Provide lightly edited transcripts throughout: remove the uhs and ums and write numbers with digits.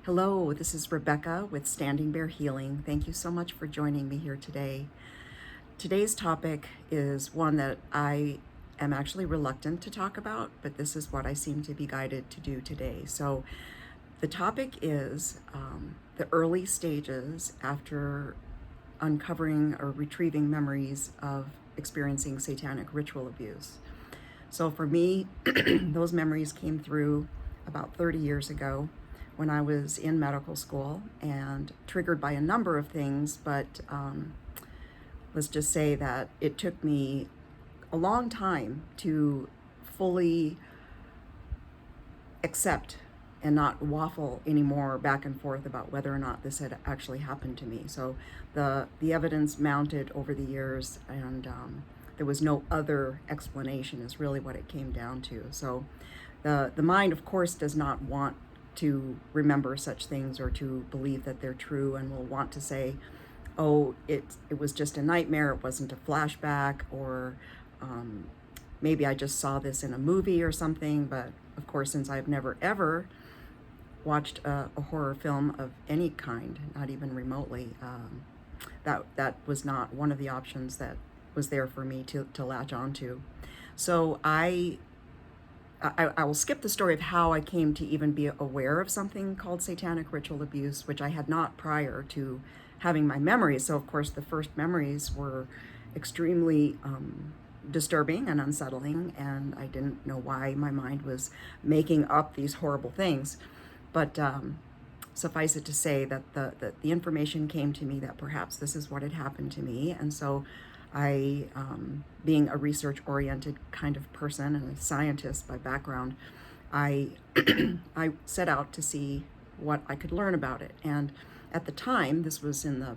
Hello, this is Rebecca with Standing Bear Healing. Thank you so much for joining me here today. Today's topic is one that I am actually reluctant to talk about, but this is what I seem to be guided to do today. So the topic is the early stages after uncovering or retrieving memories of experiencing satanic ritual abuse. So for me, those memories came through about 30 years ago when I was in medical school and triggered by a number of things, but let's just say that it took me a long time to fully accept and not waffle anymore back and forth about whether or not this had actually happened to me. So the evidence mounted over the years, and there was no other explanation is really what it came down to. So the mind, of course, does not want to remember such things or to believe that they're true, and will want to say, oh, it was just a nightmare, it wasn't a flashback, or maybe I just saw this in a movie or something. But of course, since I've never ever watched a horror film of any kind, not even remotely, that was not one of the options that was there for me to latch onto. So I will skip the story of how I came to even be aware of something called satanic ritual abuse, which I had not prior to having my memories. So of course the first memories were extremely disturbing and unsettling, and I didn't know why my mind was making up these horrible things. But suffice it to say that the information came to me that perhaps this is what had happened to me. And so I, being a research-oriented kind of person and a scientist by background, I I set out to see what I could learn about it. And at the time, this was in the,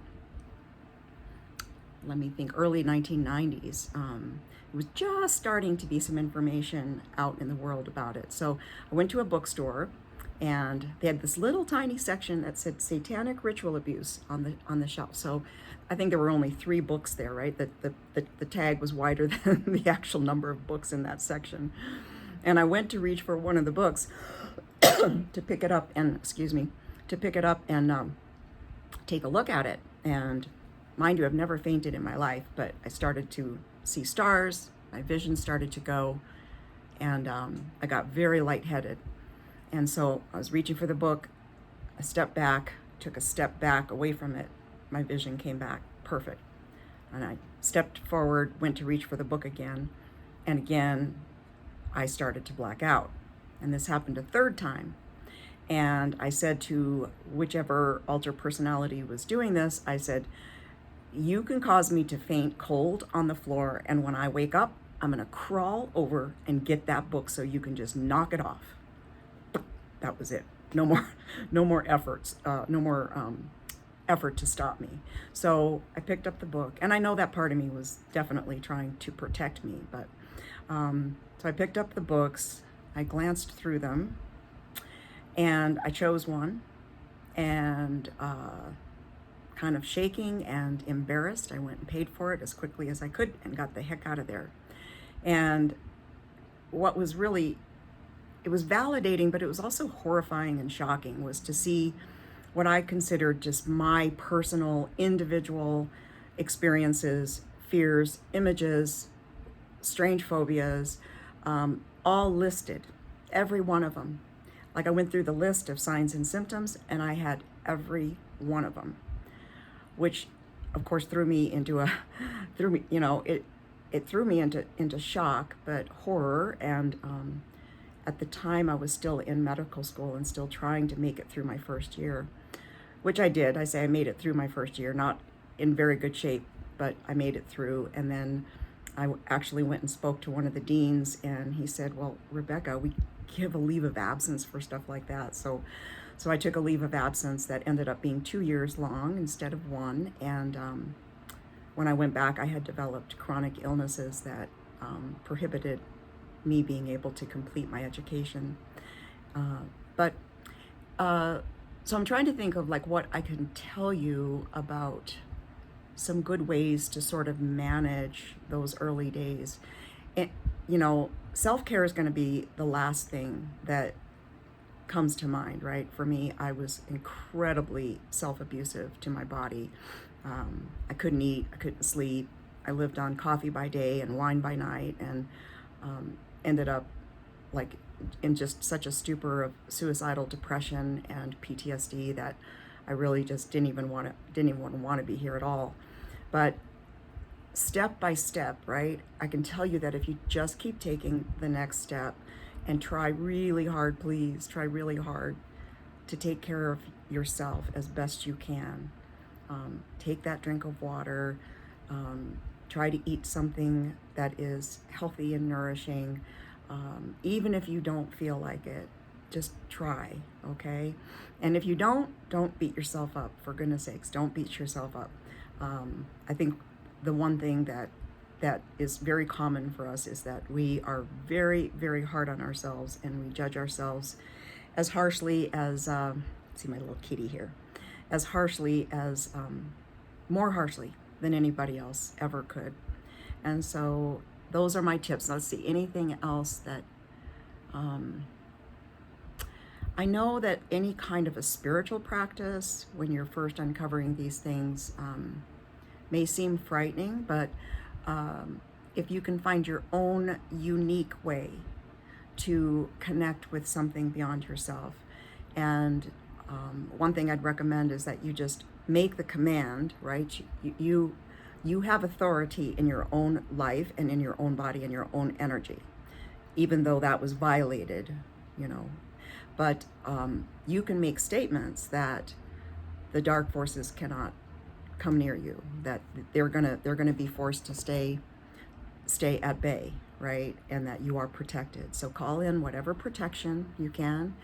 let me think, early 1990s. It was just starting to be some information out in the world about it. So I went to a bookstore, and they had this little tiny section that said satanic ritual abuse on the shelf. So I think there were only 3 books there, right? The tag was wider than the actual number of books in that section. And I went to reach for one of the books to pick it up and, take a look at it. And mind you, I've never fainted in my life, but I started to see stars, my vision started to go, and I got very lightheaded. And so I was reaching for the book, I stepped back, took a step back away from it, my vision came back perfect. And I stepped forward, went to reach for the book again, and again, I started to black out. And this happened a third time. And I said to whichever alter personality was doing this, I said, you can cause me to faint cold on the floor, and when I wake up, I'm gonna crawl over and get that book so you can just knock it off. That was it. No more efforts, no more effort to stop me. So I picked up the book, and I know that part of me was definitely trying to protect me, but so I picked up the books, I glanced through them, and I chose one, and kind of shaking and embarrassed, I went and paid for it as quickly as I could and got the heck out of there. And what was really, it was validating, but it was also horrifying and shocking, was to see what I considered just my personal, individual experiences, fears, images, strange phobias, all listed, every one of them. Like, I went through the list of signs and symptoms, and I had every one of them, which of course threw me into shock, but horror. And at the time I was still in medical school and still trying to make it through my first year, which I did. I say I made it through my first year, not in very good shape, but I made it through. And then I actually went and spoke to one of the deans, and he said, well, Rebecca, we give a leave of absence for stuff like that. So I took a leave of absence that ended up being 2 years long instead of 1. And when I went back, I had developed chronic illnesses that prohibited me being able to complete my education. So I'm trying to think of like what I can tell you about some good ways to sort of manage those early days. And, self-care is going to be the last thing that comes to mind, right? For me, I was incredibly self-abusive to my body. I couldn't eat, I couldn't sleep. I lived on coffee by day and wine by night, and ended up like in just such a stupor of suicidal depression and PTSD that I really just didn't even want to be here at all. But step by step, right? I can tell you that if you just keep taking the next step and try really hard, please try really hard to take care of yourself as best you can. Take that drink of water. Try to eat something that is healthy and nourishing. Even if you don't feel like it, just try, okay? And if you don't beat yourself up, for goodness sakes, don't beat yourself up. I think the one thing that is very common for us is that we are very, very hard on ourselves, and we judge ourselves as harshly as, see my little kitty here, as harshly as, more harshly than anybody else ever could. And so those are my tips. Let's see, anything else that, I know that any kind of a spiritual practice, when you're first uncovering these things, may seem frightening, but if you can find your own unique way to connect with something beyond yourself. And one thing I'd recommend is that you just make the command, right? You have authority in your own life and in your own body and your own energy, even though that was violated, you know. But you can make statements that the dark forces cannot come near you, that they're gonna be forced to stay at bay, right? And that you are protected. So call in whatever protection you can.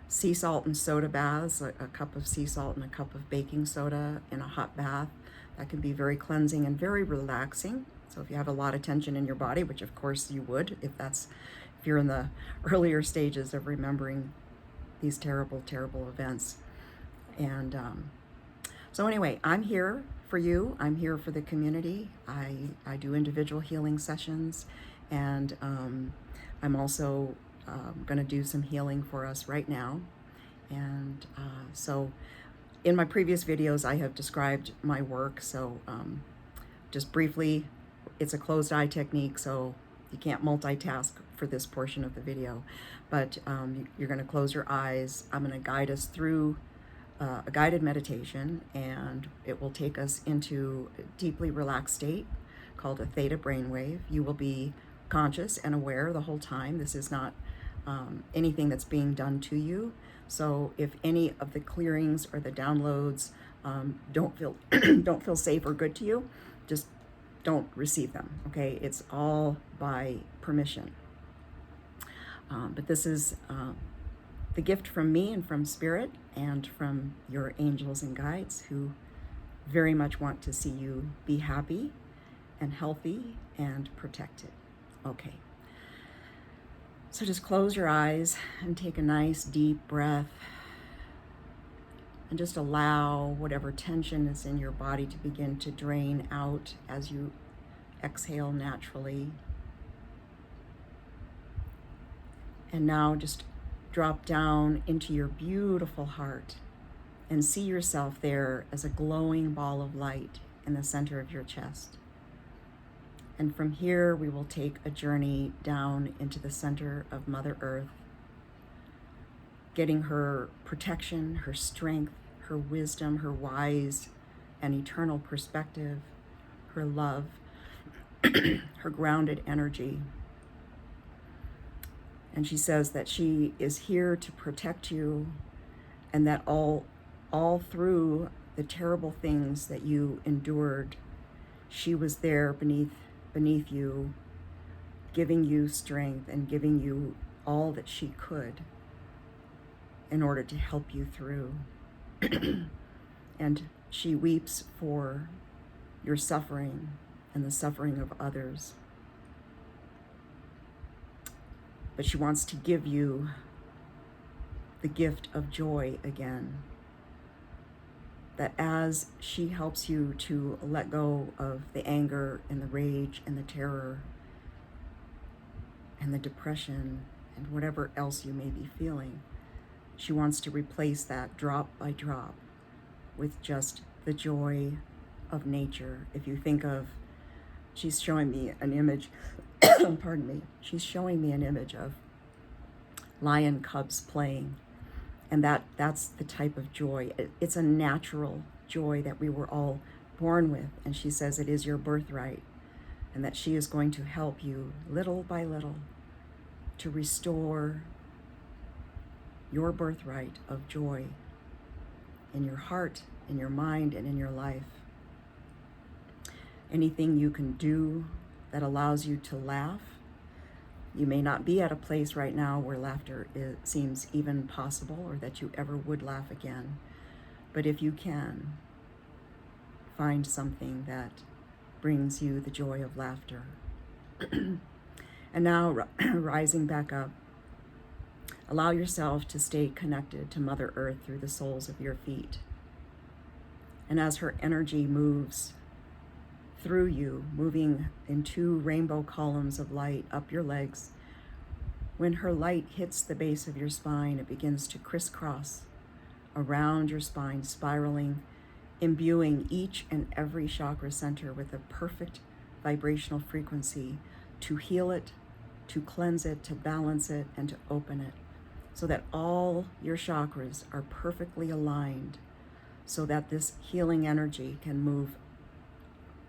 Sea salt and soda baths, a cup of sea salt and a cup of baking soda in a hot bath. That can be very cleansing and very relaxing. So if you have a lot of tension in your body, which of course you would, if you're in the earlier stages of remembering these terrible, terrible events. And so anyway, I'm here for you. I'm here for the community. I do individual healing sessions, and I'm also going to do some healing for us right now. And so in my previous videos, I have described my work. So just briefly, it's a closed eye technique, so you can't multitask for this portion of the video. But you're going to close your eyes. I'm going to guide us through a guided meditation, and it will take us into a deeply relaxed state called a theta brainwave. You will be conscious and aware the whole time. This is not anything that's being done to you. So if any of the clearings or the downloads don't feel safe or good to you, just don't receive them, okay? It's all by permission. But this is the gift from me and from Spirit and from your angels and guides, who very much want to see you be happy and healthy and protected. Okay. So just close your eyes and take a nice deep breath, and just allow whatever tension is in your body to begin to drain out as you exhale naturally. And now just drop down into your beautiful heart and see yourself there as a glowing ball of light in the center of your chest. And from here, we will take a journey down into the center of Mother Earth, getting her protection, her strength, her wisdom, her wise and eternal perspective, her love, her grounded energy. And she says that she is here to protect you, and that all through the terrible things that you endured, she was there beneath you, giving you strength and giving you all that she could in order to help you through. And she weeps for your suffering and the suffering of others. But she wants to give you the gift of joy again. That as she helps you to let go of the anger and the rage and the terror and the depression and whatever else you may be feeling. She wants to replace that drop by drop with just the joy of nature. If you think of, she's showing me an image, pardon me, she's showing me an image of lion cubs playing. And that's the type of joy. It's a natural joy that we were all born with. And she says it is your birthright, and that she is going to help you little by little to restore your birthright of joy in your heart, in your mind, and in your life. Anything you can do that allows you to laugh. You may not be at a place right now where laughter seems even possible, or that you ever would laugh again. But if you can, find something that brings you the joy of laughter. And now, rising back up, allow yourself to stay connected to Mother Earth through the soles of your feet. And as her energy moves through you, moving in 2 rainbow columns of light up your legs, when her light hits the base of your spine, it begins to crisscross around your spine, spiraling, imbuing each and every chakra center with a perfect vibrational frequency to heal it, to cleanse it, to balance it, and to open it, so that all your chakras are perfectly aligned, so that this healing energy can move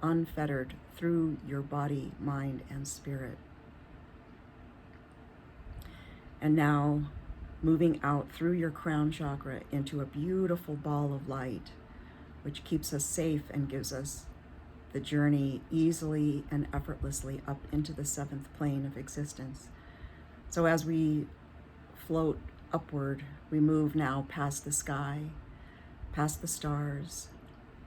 unfettered through your body, mind, and spirit. And now, moving out through your crown chakra into a beautiful ball of light, which keeps us safe and gives us the journey easily and effortlessly up into the 7th plane of existence. So as we float upward, we move now past the sky, past the stars,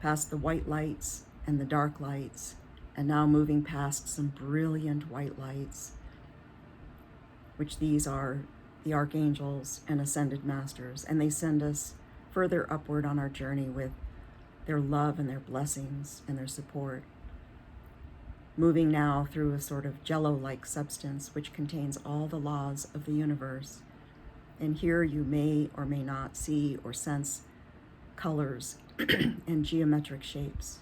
past the white lights and the dark lights, and now moving past some brilliant white lights, which these are the archangels and ascended masters, and they send us further upward on our journey with their love and their blessings and their support. Moving now through a sort of jello-like substance which contains all the laws of the universe. And here you may or may not see or sense colors and geometric shapes.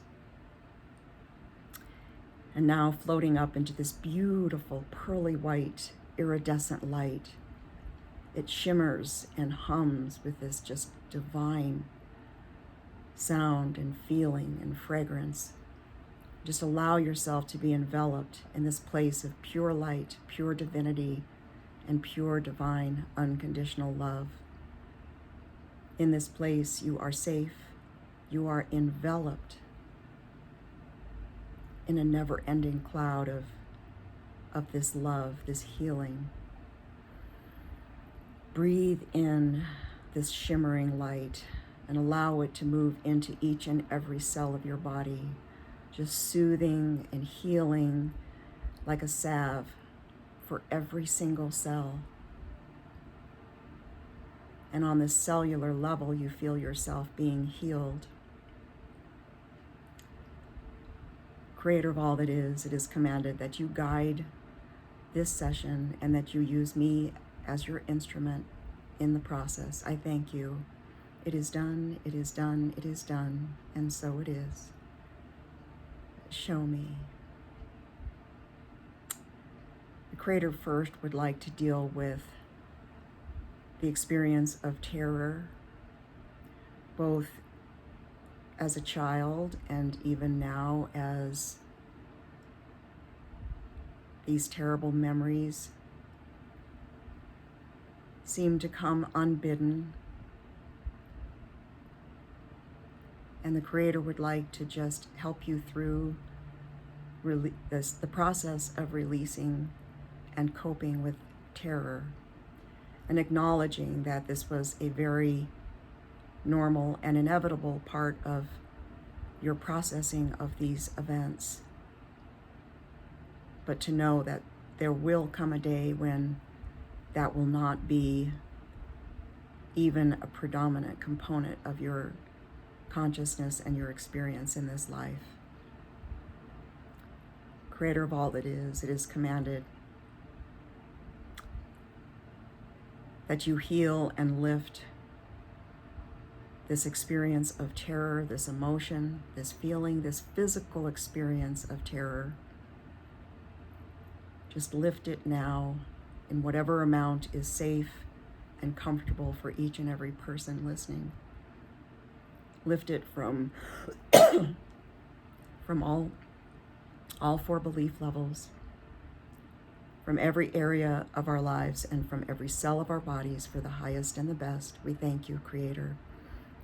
And now floating up into this beautiful pearly white iridescent light. It shimmers and hums with this just divine sound and feeling and fragrance. Just allow yourself to be enveloped in this place of pure light, pure divinity, and pure divine unconditional love. In this place, you are safe. You are enveloped in a never-ending cloud of this love, this healing. Breathe in this shimmering light and allow it to move into each and every cell of your body, just soothing and healing like a salve for every single cell. And on this cellular level, you feel yourself being healed. Creator of all that is, it is commanded that you guide this session and that you use me as your instrument in the process. I thank you. It is done, it is done, it is done, and so it is. Show me. The Creator first would like to deal with the experience of terror, both as a child and even now as these terrible memories seem to come unbidden. And the Creator would like to just help you through the process of releasing and coping with terror, and acknowledging that this was a very normal and inevitable part of your processing of these events. But to know that there will come a day when that will not be even a predominant component of your consciousness and your experience in this life. Creator of all that is, it is commanded that you heal and lift this experience of terror, this emotion, this feeling, this physical experience of terror. Just lift it now in whatever amount is safe and comfortable for each and every person listening. Lift it from all four belief levels, from every area of our lives and from every cell of our bodies for the highest and the best. We thank you, Creator.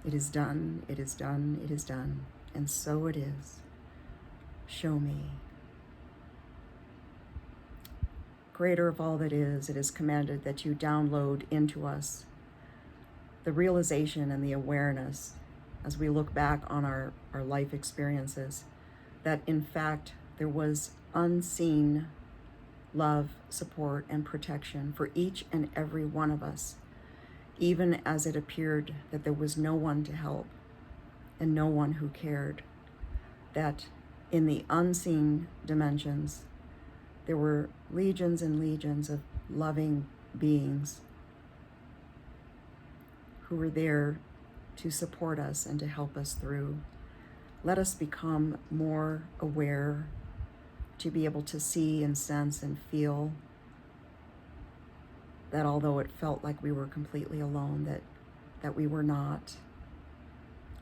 It is done, it is done, it is done, and so it is. Show me. Creator of all that is, it is commanded that you download into us the realization and the awareness as we look back on our life experiences, that in fact there was unseen love, support, and protection for each and every one of us, even as it appeared that there was no one to help and no one who cared, that in the unseen dimensions, there were legions and legions of loving beings who were there to support us and to help us through. Let us become more aware, to be able to see and sense and feel that although it felt like we were completely alone, that we were not.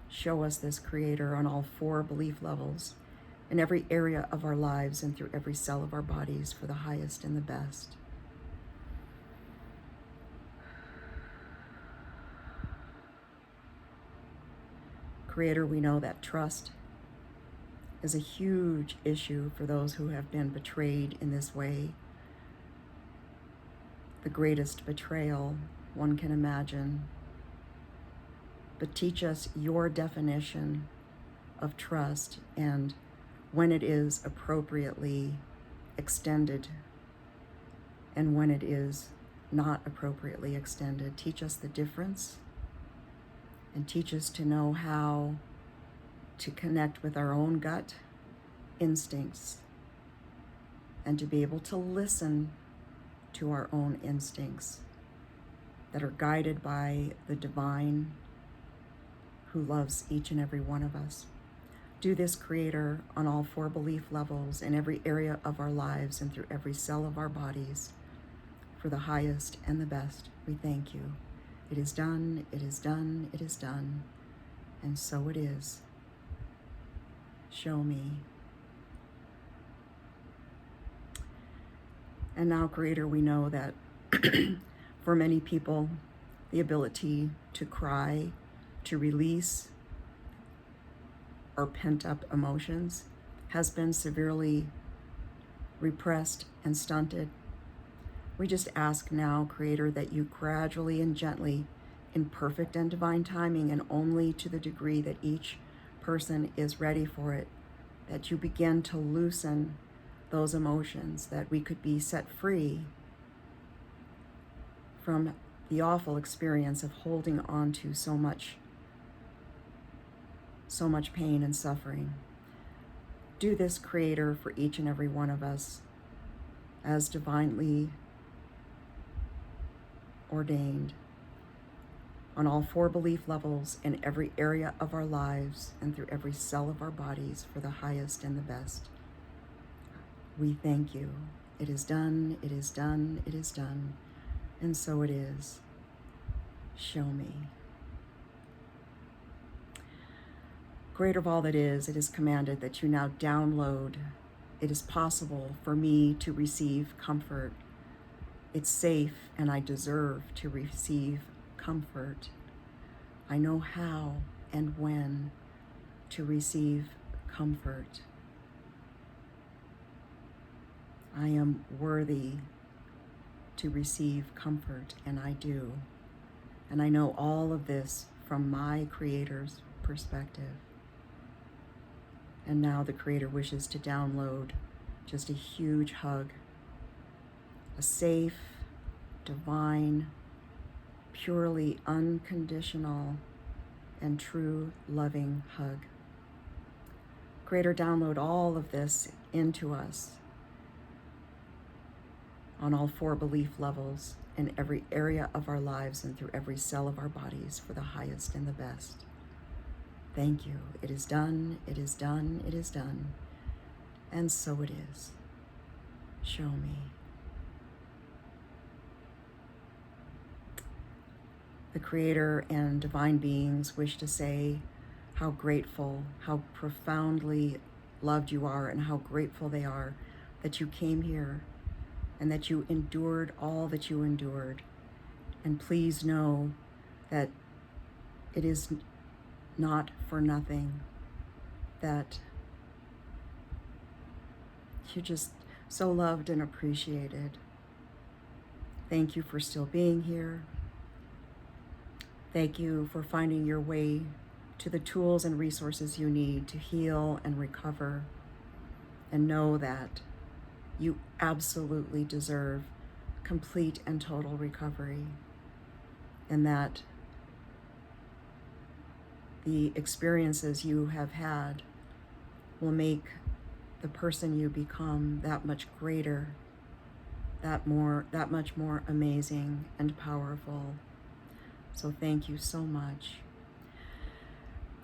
Show us this, Creator, on all four belief levels, in every area of our lives and through every cell of our bodies for the highest and the best. Creator, we know that trust is a huge issue for those who have been betrayed in this way. The greatest betrayal one can imagine. But teach us your definition of trust and when it is appropriately extended and when it is not appropriately extended. Teach us the difference and teach us to know how to connect with our own gut instincts and to be able to listen to our own instincts that are guided by the divine who loves each and every one of us. Do this, Creator, on all four belief levels in every area of our lives and through every cell of our bodies for the highest and the best. We thank you. It is done, it is done, it is done, and so it is. Show me. And now, Creator, we know that for many people, the ability to cry, to release our pent-up emotions has been severely repressed and stunted. We just ask now, Creator, that you gradually and gently, in perfect and divine timing, and only to the degree that each person is ready for it, that you begin to loosen those emotions, that we could be set free from the awful experience of holding on to so much pain and suffering. Do this, Creator, for each and every one of us as divinely ordained on all four belief levels in every area of our lives and through every cell of our bodies for the highest and the best. We thank you. It is done, it is done, it is done, and so it is. Show me. Creator of all that is, it is commanded that you now download. It is possible for me to receive comfort. It's safe and I deserve to receive comfort. I know how and when to receive comfort. I am worthy to receive comfort, and I do. And I know all of this from my Creator's perspective. And now the Creator wishes to download just a huge hug, a safe, divine, purely unconditional, and true loving hug. Creator, download all of this into us on all four belief levels in every area of our lives and through every cell of our bodies for the highest and the best. Thank you. It is done, it is done, it is done. And so it is. Show me. The Creator and divine beings wish to say how grateful, how profoundly loved you are, and how grateful they are that you came here and that you endured all that you endured. And please know that it is not for nothing, that you're just so loved and appreciated. Thank you for still being here. Thank you for finding your way to the tools and resources you need to heal and recover. And know that you absolutely deserve complete and total recovery. And that the experiences you have had will make the person you become that much greater, that much more amazing and powerful. So thank you so much.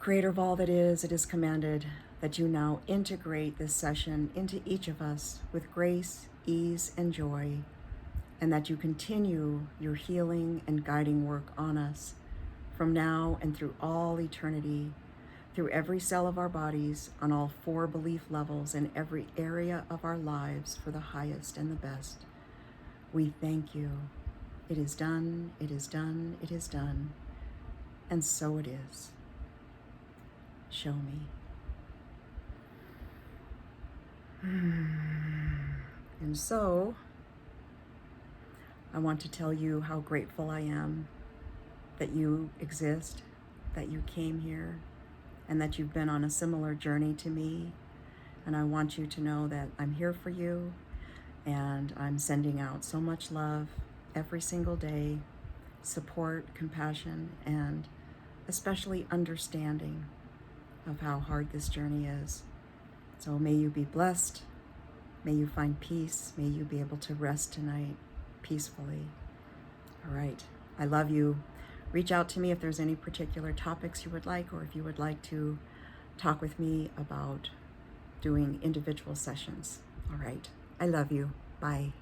Creator of all that is, it is commanded that you now integrate this session into each of us with grace, ease, and joy, and that you continue your healing and guiding work on us from now and through all eternity, through every cell of our bodies, on all 4 belief levels, in every area of our lives for the highest and the best. We thank you. It is done, it is done, it is done, and so it is. Show me. And so, I want to tell you how grateful I am that you exist, that you came here, and that you've been on a similar journey to me. And I want you to know that I'm here for you, and I'm sending out so much love every single day, support, compassion, and especially understanding of how hard this journey is. So may you be blessed, may you find peace, may you be able to rest tonight peacefully. All right, I love you. Reach out to me if there's any particular topics you would like, or if you would like to talk with me about doing individual sessions. All right, I love you. Bye.